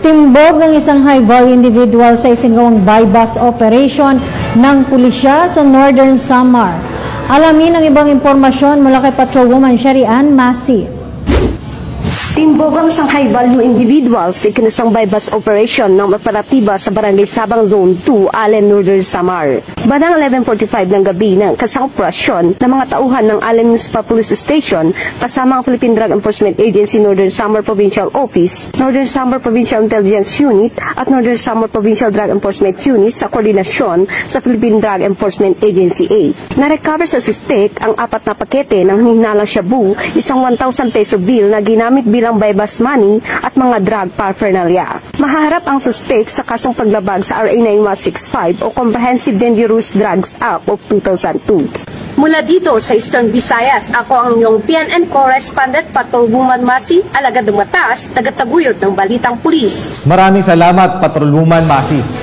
Timbog ng isang high-value individual sa isingawang buy-bus operation ng pulisya sa Northern Samar. Alamin ang ibang impormasyon mula kay Patrolwoman Sharian Masi. Timbog ang isang high-value individual sa ikinasang buy-bus operation ng operatiba sa Barangay Sabang Zone 2, Allen, Northern Samar. Bandang 11:45 ng gabi ng kasang operasyon ng mga tauhan ng Allen Municipal Police Station kasama ang Philippine Drug Enforcement Agency Northern Samar Provincial Office, Northern Samar Provincial Intelligence Unit at Northern Samar Provincial Drug Enforcement Unit sa koordinasyon sa Philippine Drug Enforcement Agency A. Na-recover sa suspect ang 4 na pakete ng hinalang shabu, isang 1,000 peso bill na ginamit bilang buy-bus money at mga drug paraphernalia. Mahaharap ang suspect sa kasong paglabag sa RA 9165 o Comprehensive Dangerous Drugs Act of 2002. Mula dito sa Eastern Visayas, ako ang inyong PNN correspondent Patrolwoman Masi, alagad ng batas, tagataguyod ng balitang pulis. Maraming salamat, Patrolwoman Masi.